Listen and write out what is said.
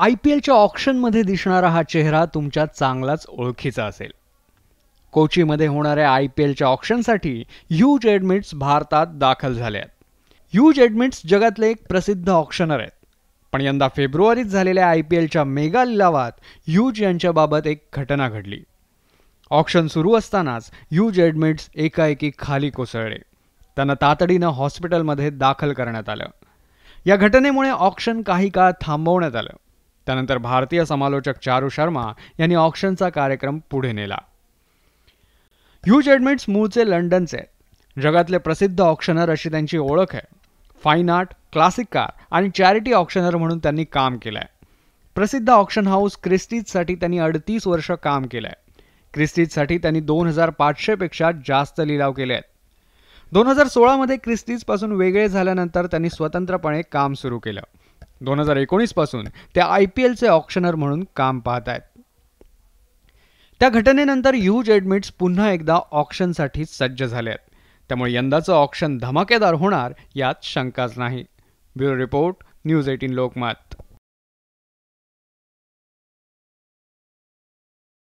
IPLच्या ऑक्शनमध्ये दिसणारा हा चेहरा तुमच्या चांगलाच ओळखीचा असेल. कोचीमध्ये होणाऱ्या IPLच्या ऑक्शनसाठी ह्यूज एडमिट्स भारतात दाखल झाले आहेत. ह्यूज एडमिट्स जगातले एक प्रसिद्ध ऑक्शनर आहेत. पण यंदा फेब्रुवारीत झालेल्या IPLच्या मेगा लिलावात ह्यूज यांच्याबाबत एक घटना घडली. ऑक्शन सुरू असतानाच ह्यूज एडमिट्स एकाएकी खाली कोसळले. त्यांना तातडीनं हॉस्पिटलमध्ये दाखल करण्यात आलं. या घटनेमुळे ऑक्शन काही काळ थांबवण्यात आलं. त्यानंतर भारतीय समालोचक चारू शर्मा यांनी ऑक्शनचा कार्यक्रम पुढे नेला. ह्यूज एडमिट्स मूळचे लंडनचे आहेत. जगातले प्रसिद्ध ऑक्शनर अशी त्यांची ओळख आहे. फाईन आर्ट, क्लासिक कार आणि चॅरिटी ऑक्शनर म्हणून त्यांनी काम केलं आहे. प्रसिद्ध ऑक्शन हाऊस क्रिस्टीजसाठी त्यांनी 38 वर्ष काम केलं आहे. क्रिस्टीजसाठी त्यांनी 2500 पेक्षा जास्त लिलाव केले आहेत. 2016 क्रिस्टीजपासून वेगळे झाल्यानंतर त्यांनी स्वतंत्रपणे काम सुरू केलं. 2019 पासून ते IPLचे ऑक्शनर म्हणून काम पाहत आहेत. त्या घटनेनंतर ह्यूज एडमिट्स पुन्हा एकदा ऑक्शनसाठी सज्ज झाले आहेत. त्यामुळे यंदाचं ऑक्शन धमाकेदार होणार यात शंकाच नाही. Bureau report, news 18 Lokmat.